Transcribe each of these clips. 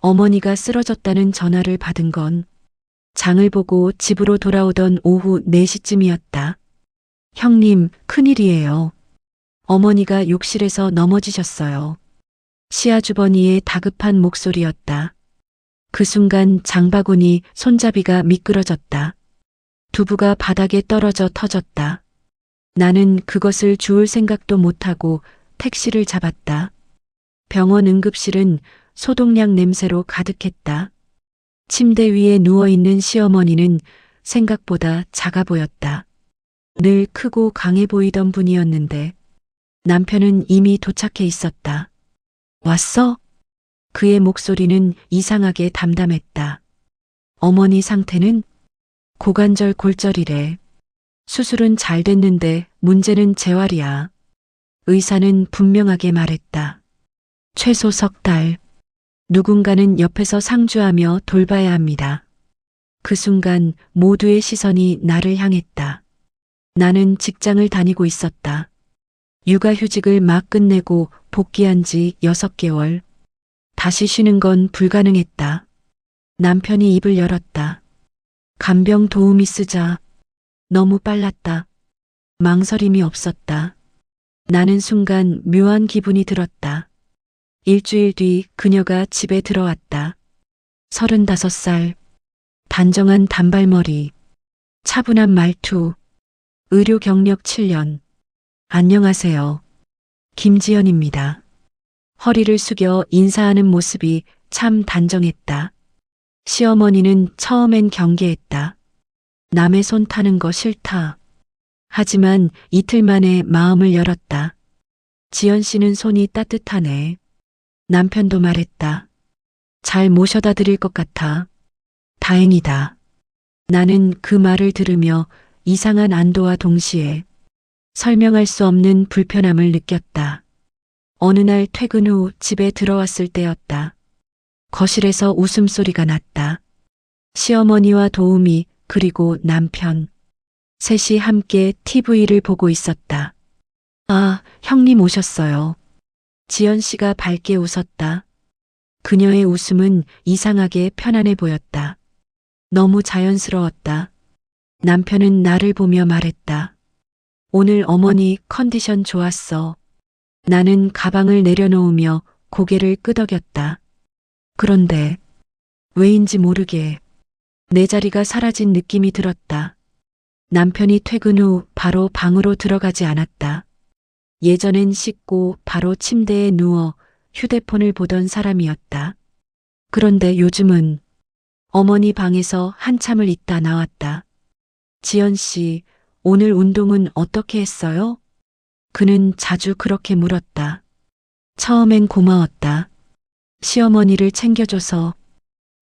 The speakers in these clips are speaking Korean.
어머니가 쓰러졌다는 전화를 받은 건 장을 보고 집으로 돌아오던 오후 4시쯤이었다. 형님, 큰일이에요. 어머니가 욕실에서 넘어지셨어요. 시아주버니의 다급한 목소리였다. 그 순간 장바구니 손잡이가 미끄러졌다. 두부가 바닥에 떨어져 터졌다. 나는 그것을 주울 생각도 못하고 택시를 잡았다. 병원 응급실은 소독약 냄새로 가득했다. 침대 위에 누워있는 시어머니는 생각보다 작아 보였다. 늘 크고 강해 보이던 분이었는데 남편은 이미 도착해 있었다. 왔어? 그의 목소리는 이상하게 담담했다. 어머니 상태는? 고관절 골절이래. 수술은 잘 됐는데 문제는 재활이야. 의사는 분명하게 말했다. 최소 석 달. 누군가는 옆에서 상주하며 돌봐야 합니다. 그 순간 모두의 시선이 나를 향했다. 나는 직장을 다니고 있었다. 육아휴직을 막 끝내고 복귀한 지 6개월. 다시 쉬는 건 불가능했다. 남편이 입을 열었다. 간병 도우미 쓰자. 너무 빨랐다. 망설임이 없었다. 나는 순간 묘한 기분이 들었다. 일주일 뒤 그녀가 집에 들어왔다. 35살. 단정한 단발머리. 차분한 말투. 의료 경력 7년. 안녕하세요. 김지연입니다. 허리를 숙여 인사하는 모습이 참 단정했다. 시어머니는 처음엔 경계했다. 남의 손 타는 거 싫다. 하지만 이틀 만에 마음을 열었다. 지연 씨는 손이 따뜻하네. 남편도 말했다. 잘 모셔다 드릴 것 같아. 다행이다. 나는 그 말을 들으며 이상한 안도와 동시에 설명할 수 없는 불편함을 느꼈다. 어느 날 퇴근 후 집에 들어왔을 때였다. 거실에서 웃음소리가 났다. 시어머니와 도우미 그리고 남편. 셋이 함께 TV를 보고 있었다. 아, 형님 오셨어요. 지연 씨가 밝게 웃었다. 그녀의 웃음은 이상하게 편안해 보였다. 너무 자연스러웠다. 남편은 나를 보며 말했다. 오늘 어머니 컨디션 좋았어. 나는 가방을 내려놓으며 고개를 끄덕였다. 그런데 왜인지 모르게 내 자리가 사라진 느낌이 들었다. 남편이 퇴근 후 바로 방으로 들어가지 않았다. 예전엔 씻고 바로 침대에 누워 휴대폰을 보던 사람이었다. 그런데 요즘은 어머니 방에서 한참을 있다 나왔다. 지연 씨, 오늘 운동은 어떻게 했어요? 그는 자주 그렇게 물었다. 처음엔 고마웠다. 시어머니를 챙겨줘서.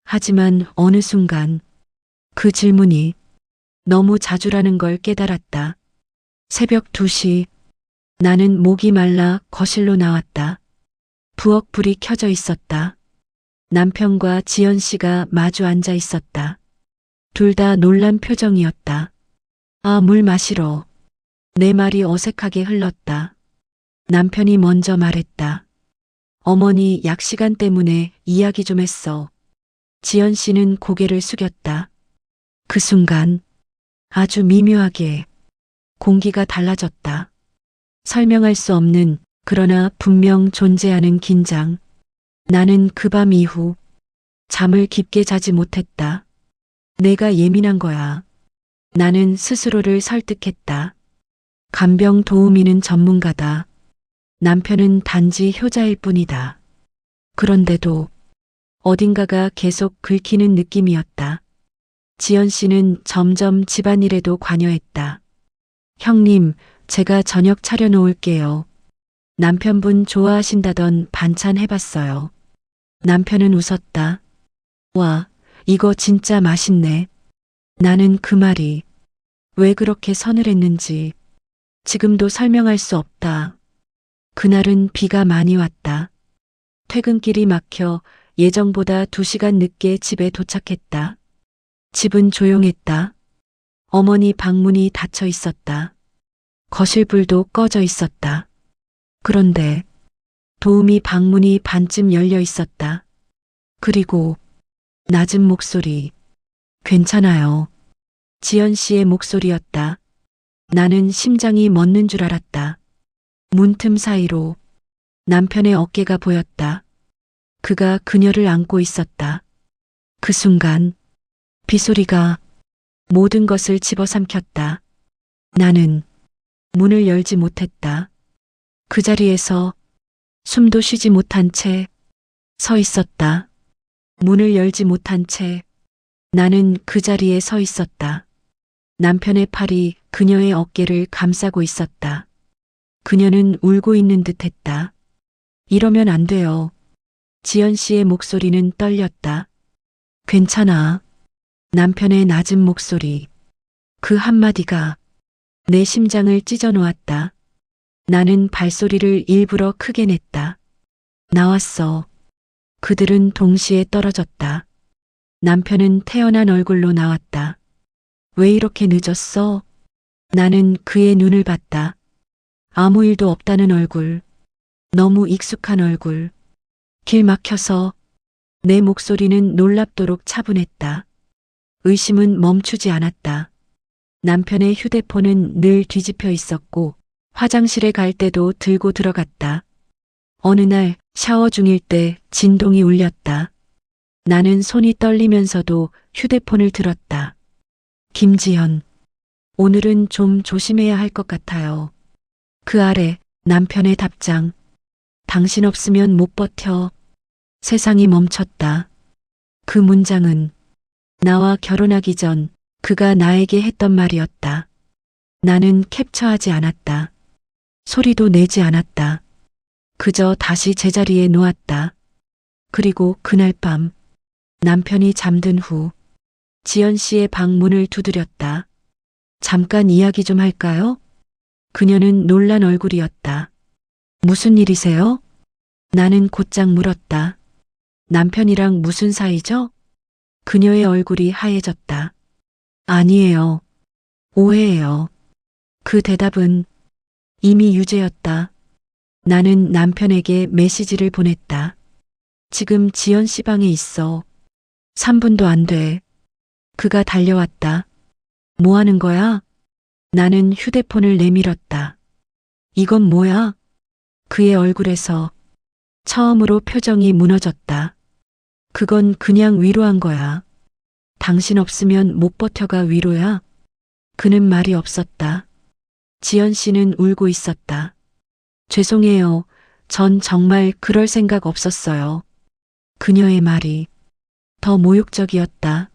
하지만 어느 순간 그 질문이 너무 자주라는 걸 깨달았다. 새벽 2시 나는 목이 말라 거실로 나왔다. 부엌 불이 켜져 있었다. 남편과 지연 씨가 마주 앉아 있었다. 둘 다 놀란 표정이었다. 아, 물 마시러. 내 말이 어색하게 흘렀다. 남편이 먼저 말했다. 어머니 약 시간 때문에 이야기 좀 했어. 지연 씨는 고개를 숙였다. 그 순간 아주 미묘하게 공기가 달라졌다. 설명할 수 없는 그러나 분명 존재하는 긴장. 나는 그 밤 이후 잠을 깊게 자지 못했다. 내가 예민한 거야. 나는 스스로를 설득했다. 간병 도우미는 전문가다. 남편은 단지 효자일 뿐이다. 그런데도 어딘가가 계속 긁히는 느낌이었다. 지연 씨는 점점 집안일에도 관여했다. 형님, 제가 저녁 차려놓을게요. 남편분 좋아하신다던 반찬 해봤어요. 남편은 웃었다. 와, 이거 진짜 맛있네. 나는 그 말이 왜 그렇게 서늘했는지 지금도 설명할 수 없다. 그날은 비가 많이 왔다. 퇴근길이 막혀 예정보다 2시간 늦게 집에 도착했다. 집은 조용했다. 어머니 방문이 닫혀 있었다. 거실 불도 꺼져 있었다. 그런데 도우미 방문이 반쯤 열려 있었다. 그리고 낮은 목소리. 괜찮아요. 지연 씨의 목소리였다. 나는 심장이 멎는 줄 알았다. 문틈 사이로 남편의 어깨가 보였다. 그가 그녀를 안고 있었다. 그 순간 비소리가 모든 것을 집어삼켰다. 나는 문을 열지 못했다. 그 자리에서 숨도 쉬지 못한 채 서 있었다. 문을 열지 못한 채 나는 그 자리에 서 있었다. 남편의 팔이 그녀의 어깨를 감싸고 있었다. 그녀는 울고 있는 듯 했다. 이러면 안 돼요. 지연 씨의 목소리는 떨렸다. 괜찮아. 남편의 낮은 목소리. 그 한마디가 내 심장을 찢어 놓았다. 나는 발소리를 일부러 크게 냈다. 나왔어. 그들은 동시에 떨어졌다. 남편은 태어난 얼굴로 나왔다. 왜 이렇게 늦었어? 나는 그의 눈을 봤다. 아무 일도 없다는 얼굴. 너무 익숙한 얼굴. 길 막혀서 내 목소리는 놀랍도록 차분했다. 의심은 멈추지 않았다. 남편의 휴대폰은 늘 뒤집혀 있었고 화장실에 갈 때도 들고 들어갔다. 어느 날 샤워 중일 때 진동이 울렸다. 나는 손이 떨리면서도 휴대폰을 들었다. 김지연. 오늘은 좀 조심해야 할 것 같아요. 그 아래 남편의 답장. 당신 없으면 못 버텨. 세상이 멈췄다. 그 문장은 나와 결혼하기 전 그가 나에게 했던 말이었다. 나는 캡처하지 않았다. 소리도 내지 않았다. 그저 다시 제자리에 놓았다. 그리고 그날 밤 남편이 잠든 후 지연 씨의 방 문을 두드렸다. 잠깐 이야기 좀 할까요? 그녀는 놀란 얼굴이었다. 무슨 일이세요? 나는 곧장 물었다. 남편이랑 무슨 사이죠? 그녀의 얼굴이 하얘졌다. 아니에요. 오해예요. 그 대답은 이미 유죄였다. 나는 남편에게 메시지를 보냈다. 지금 지연 씨 방에 있어. 3분도 안 돼. 그가 달려왔다. 뭐 하는 거야? 나는 휴대폰을 내밀었다. 이건 뭐야? 그의 얼굴에서 처음으로 표정이 무너졌다. 그건 그냥 위로한 거야. 당신 없으면 못 버텨가 위로야? 그는 말이 없었다. 지연 씨는 울고 있었다. 죄송해요. 전 정말 그럴 생각 없었어요. 그녀의 말이 더 모욕적이었다.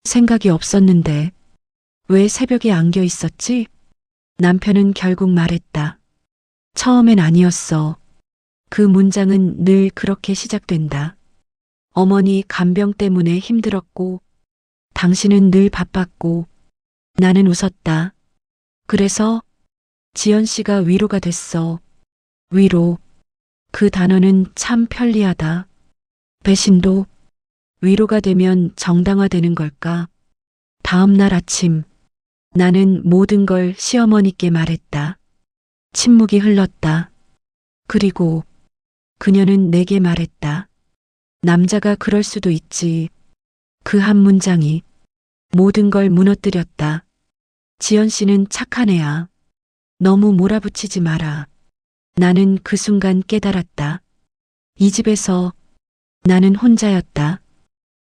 생각이 없었는데 왜 새벽에 안겨 있었지? 남편은 결국 말했다. 처음엔 아니었어. 그 문장은 늘 그렇게 시작된다. 어머니 간병 때문에 힘들었고 당신은 늘 바빴고 나는 웃었다. 그래서 지연 씨가 위로가 됐어. 위로. 그 단어는 참 편리하다. 배신도 위로가 되면 정당화되는 걸까? 다음 날 아침 나는 모든 걸 시어머니께 말했다. 침묵이 흘렀다. 그리고 그녀는 내게 말했다. 남자가 그럴 수도 있지. 그 한 문장이 모든 걸 무너뜨렸다. 지연 씨는 착한 애야. 너무 몰아붙이지 마라. 나는 그 순간 깨달았다. 이 집에서 나는 혼자였다.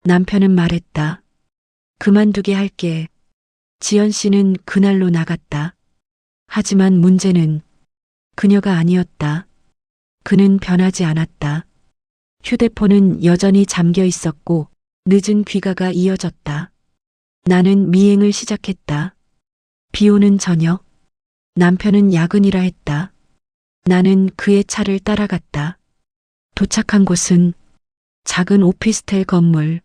남편은 말했다. 그만두게 할게. 지연 씨는 그날로 나갔다. 하지만 문제는 그녀가 아니었다. 그는 변하지 않았다. 휴대폰은 여전히 잠겨 있었고 늦은 귀가가 이어졌다. 나는 미행을 시작했다. 비 오는 저녁. 남편은 야근이라 했다. 나는 그의 차를 따라갔다. 도착한 곳은 작은 오피스텔 건물.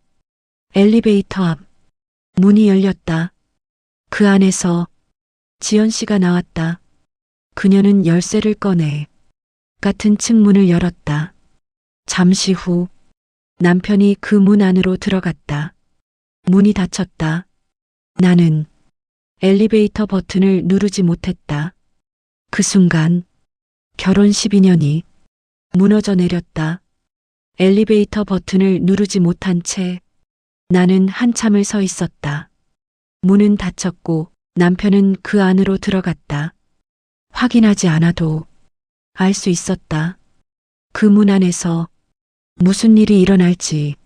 엘리베이터 앞. 문이 열렸다. 그 안에서 지연 씨가 나왔다. 그녀는 열쇠를 꺼내 같은 층 문을 열었다. 잠시 후 남편이 그 문 안으로 들어갔다. 문이 닫혔다. 나는 엘리베이터 버튼을 누르지 못했다. 그 순간 결혼 12년이 무너져 내렸다. 엘리베이터 버튼을 누르지 못한 채 나는 한참을 서 있었다. 문은 닫혔고 남편은 그 안으로 들어갔다. 확인하지 않아도 알 수 있었다. 그 문 안에서 무슨 일이 일어날지.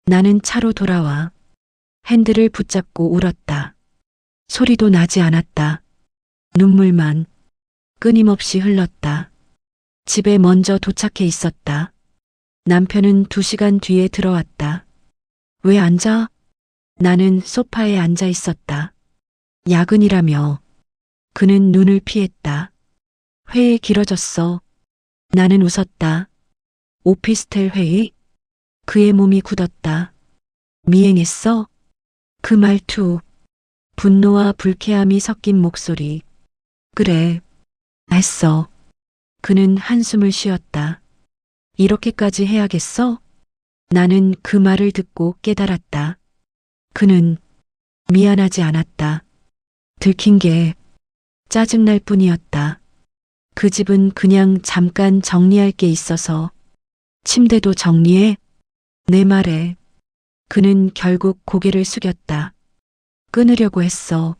나는 차로 돌아와 핸들을 붙잡고 울었다. 소리도 나지 않았다. 눈물만 끊임없이 흘렀다. 집에 먼저 도착해 있었다. 남편은 2시간 뒤에 들어왔다. 왜 앉아? 나는 소파에 앉아 있었다. 야근이라며. 그는 눈을 피했다. 회의 길어졌어. 나는 웃었다. 오피스텔 회의? 그의 몸이 굳었다. 미행했어? 그 말투. 분노와 불쾌함이 섞인 목소리. 그래. 했어. 그는 한숨을 쉬었다. 이렇게까지 해야겠어? 나는 그 말을 듣고 깨달았다. 그는 미안하지 않았다. 들킨 게 짜증날 뿐이었다. 그 집은 그냥 잠깐 정리할 게 있어서. 침대도 정리해? 내 말에. 그는 결국 고개를 숙였다. 끊으려고 했어.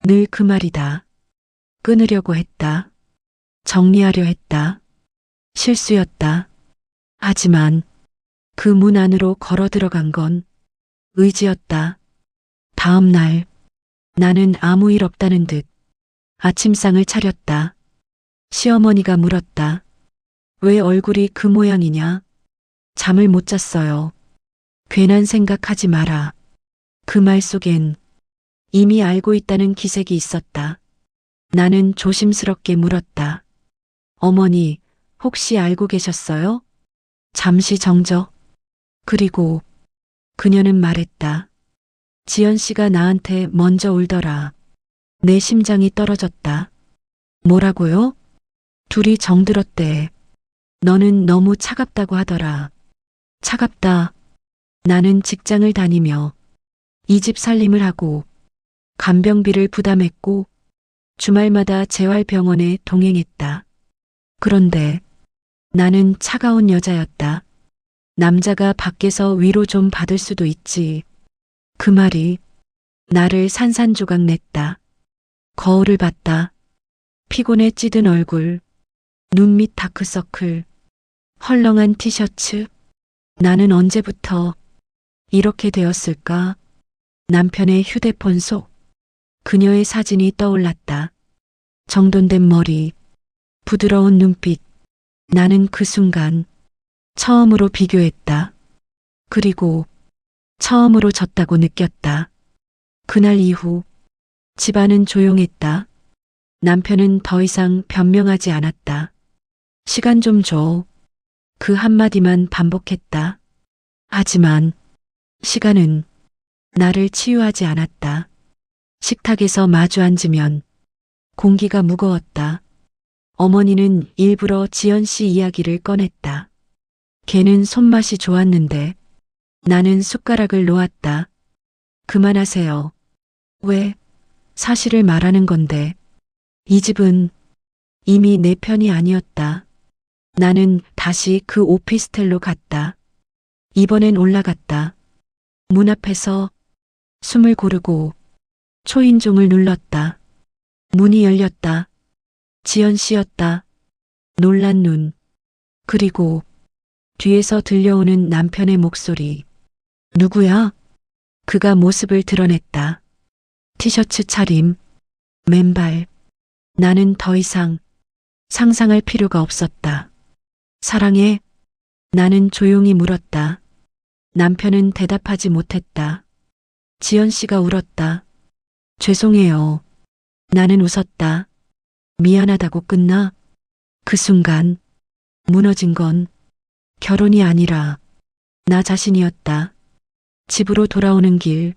늘 그 말이다. 끊으려고 했다. 정리하려 했다. 실수였다. 하지만 그 문 안으로 걸어 들어간 건 의지였다. 다음 날 나는 아무 일 없다는 듯 아침상을 차렸다. 시어머니가 물었다. 왜 얼굴이 그 모양이냐? 잠을 못 잤어요. 괜한 생각하지 마라. 그 말 속엔 이미 알고 있다는 기색이 있었다. 나는 조심스럽게 물었다. 어머니, 혹시 알고 계셨어요? 잠시 정적. 그리고 그녀는 말했다. 지연 씨가 나한테 먼저 울더라. 내 심장이 떨어졌다. 뭐라고요? 둘이 정들었대. 너는 너무 차갑다고 하더라. 차갑다. 나는 직장을 다니며 이 집 살림을 하고 간병비를 부담했고 주말마다 재활병원에 동행했다. 그런데 나는 차가운 여자였다. 남자가 밖에서 위로 좀 받을 수도 있지. 그 말이 나를 산산조각 냈다. 거울을 봤다. 피곤에 찌든 얼굴, 눈 밑 다크서클, 헐렁한 티셔츠. 나는 언제부터 이렇게 되었을까? 남편의 휴대폰 속 그녀의 사진이 떠올랐다. 정돈된 머리, 부드러운 눈빛. 나는 그 순간 처음으로 비교했다. 그리고 처음으로 졌다고 느꼈다. 그날 이후 집안은 조용했다. 남편은 더 이상 변명하지 않았다. 시간 좀 줘. 그 한마디만 반복했다. 하지만 시간은 나를 치유하지 않았다. 식탁에서 마주 앉으면 공기가 무거웠다. 어머니는 일부러 지연 씨 이야기를 꺼냈다. 걔는 손맛이 좋았는데 나는 숟가락을 놓았다. 그만하세요. 왜? 사실을 말하는 건데. 이 집은 이미 내 편이 아니었다. 나는 다시 그 오피스텔로 갔다. 이번엔 올라갔다. 문 앞에서 숨을 고르고 초인종을 눌렀다. 문이 열렸다. 지연 씨였다. 놀란 눈. 그리고 뒤에서 들려오는 남편의 목소리. 누구야? 그가 모습을 드러냈다. 티셔츠 차림, 맨발. 나는 더 이상 상상할 필요가 없었다. 사랑해? 나는 조용히 물었다. 남편은 대답하지 못했다. 지연 씨가 울었다. 죄송해요. 나는 웃었다. 미안하다고 끝나? 그 순간 무너진 건 결혼이 아니라 나 자신이었다. 집으로 돌아오는 길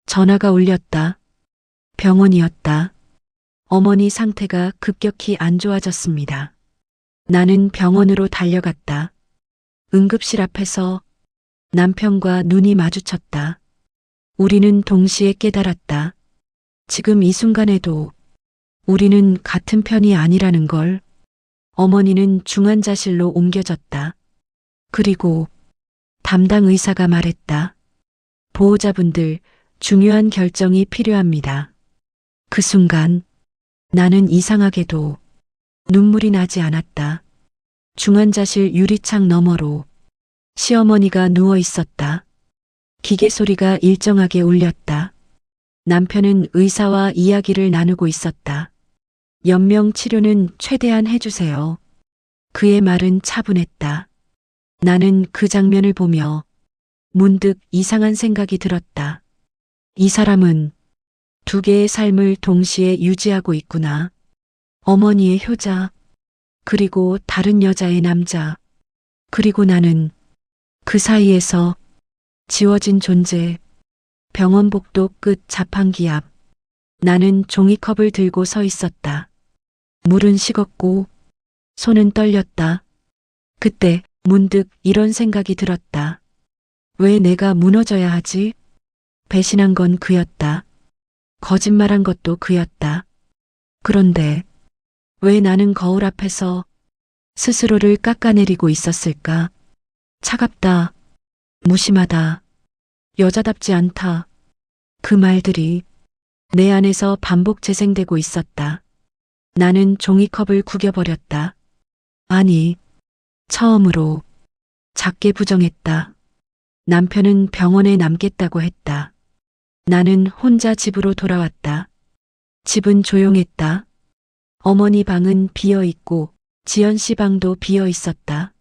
전화가 울렸다. 병원이었다. 어머니 상태가 급격히 안 좋아졌습니다. 나는 병원으로 달려갔다. 응급실 앞에서 남편과 눈이 마주쳤다. 우리는 동시에 깨달았다. 지금 이 순간에도 우리는 같은 편이 아니라는 걸. 어머니는 중환자실로 옮겨졌다. 그리고 담당 의사가 말했다. 보호자분들, 중요한 결정이 필요합니다. 그 순간 나는 이상하게도 눈물이 나지 않았다. 중환자실 유리창 너머로 시어머니가 누워 있었다. 기계 소리가 일정하게 울렸다. 남편은 의사와 이야기를 나누고 있었다. 연명 치료는 최대한 해주세요. 그의 말은 차분했다. 나는 그 장면을 보며 문득 이상한 생각이 들었다. 이 사람은 두 개의 삶을 동시에 유지하고 있구나. 어머니의 효자, 그리고 다른 여자의 남자, 그리고 나는 그 사이에서 지워진 존재. 병원 복도 끝 자판기 앞. 나는 종이컵을 들고 서 있었다. 물은 식었고 손은 떨렸다. 그때 문득 이런 생각이 들었다. 왜 내가 무너져야 하지? 배신한 건 그였다. 거짓말한 것도 그였다. 그런데 왜 나는 거울 앞에서 스스로를 깎아내리고 있었을까? 차갑다. 무심하다. 여자답지 않다. 그 말들이 내 안에서 반복 재생되고 있었다. 나는 종이컵을 구겨버렸다. 아니, 처음으로 작게 부정했다. 남편은 병원에 남겠다고 했다. 나는 혼자 집으로 돌아왔다. 집은 조용했다. 어머니 방은 비어 있고 지연 씨 방도 비어 있었다.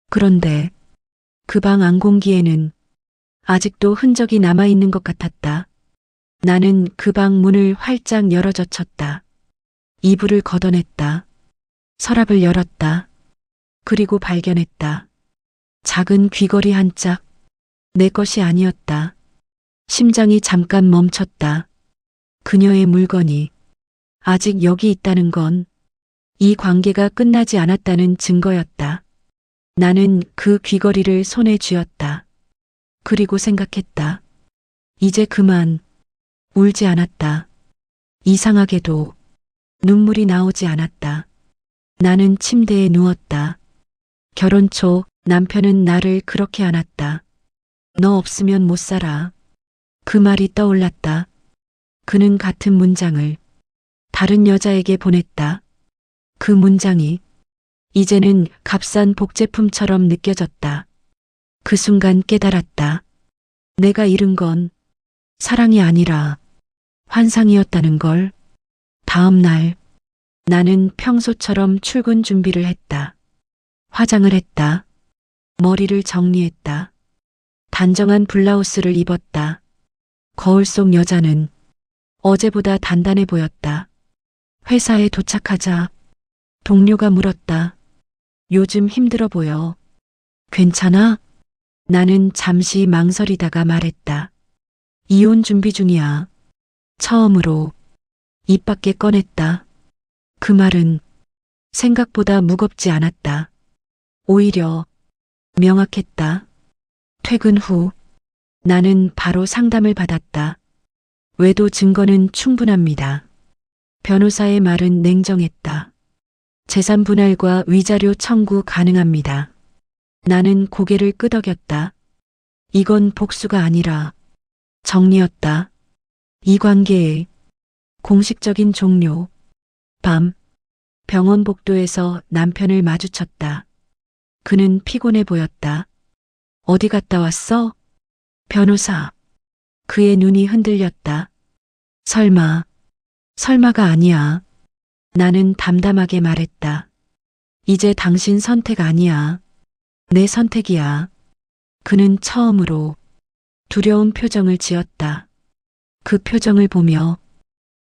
그런데 그 방 안공기에는 아직도 흔적이 남아있는 것 같았다. 나는 그 방 문을 활짝 열어젖혔다. 이불을 걷어냈다. 서랍을 열었다. 그리고 발견했다. 작은 귀걸이 한 짝. 내 것이 아니었다. 심장이 잠깐 멈췄다. 그녀의 물건이 아직 여기 있다는 건 이 관계가 끝나지 않았다는 증거였다. 나는 그 귀걸이를 손에 쥐었다. 그리고 생각했다. 이제 그만. 울지 않았다. 이상하게도 눈물이 나오지 않았다. 나는 침대에 누웠다. 결혼 초 남편은 나를 그렇게 안았다. 너 없으면 못 살아. 그 말이 떠올랐다. 그는 같은 문장을 다른 여자에게 보냈다. 그 문장이 이제는 값싼 복제품처럼 느껴졌다. 그 순간 깨달았다. 내가 잃은 건 사랑이 아니라 환상이었다는 걸. 다음 날 나는 평소처럼 출근 준비를 했다. 화장을 했다. 머리를 정리했다. 단정한 블라우스를 입었다. 거울 속 여자는 어제보다 단단해 보였다. 회사에 도착하자 동료가 물었다. 요즘 힘들어 보여. 괜찮아? 나는 잠시 망설이다가 말했다. 이혼 준비 중이야. 처음으로 입 밖에 꺼냈다. 그 말은 생각보다 무겁지 않았다. 오히려 명확했다. 퇴근 후 나는 바로 상담을 받았다. 외도 증거는 충분합니다. 변호사의 말은 냉정했다. 재산 분할과 위자료 청구 가능합니다. 나는 고개를 끄덕였다. 이건 복수가 아니라 정리였다. 이 관계의 공식적인 종료. 밤, 병원 복도에서 남편을 마주쳤다. 그는 피곤해 보였다. 어디 갔다 왔어? 변호사. 그의 눈이 흔들렸다. 설마가 아니야. 나는 담담하게 말했다. 이제 당신 선택 아니야. 내 선택이야. 그는 처음으로 두려운 표정을 지었다. 그 표정을 보며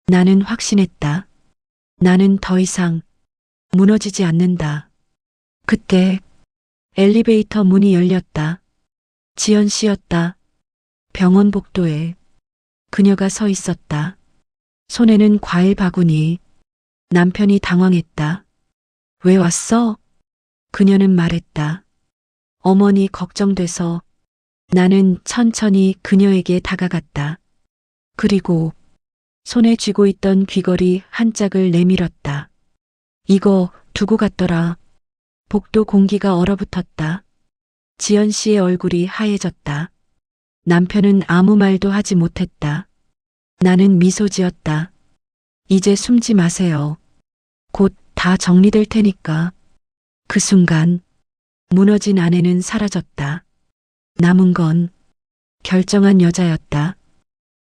나는 확신했다. 나는 더 이상 무너지지 않는다. 그때 엘리베이터 문이 열렸다. 지연 씨였다. 병원 복도에 그녀가 서 있었다. 손에는 과일 바구니. 남편이 당황했다. 왜 왔어? 그녀는 말했다. 어머니 걱정돼서. 나는 천천히 그녀에게 다가갔다. 그리고 손에 쥐고 있던 귀걸이 한 짝을 내밀었다. 이거 두고 갔더라. 복도 공기가 얼어붙었다. 지연 씨의 얼굴이 하얘졌다. 남편은 아무 말도 하지 못했다. 나는 미소 지었다. 이제 숨지 마세요. 곧 다 정리될 테니까. 그 순간 무너진 아내는 사라졌다. 남은 건 결정한 여자였다.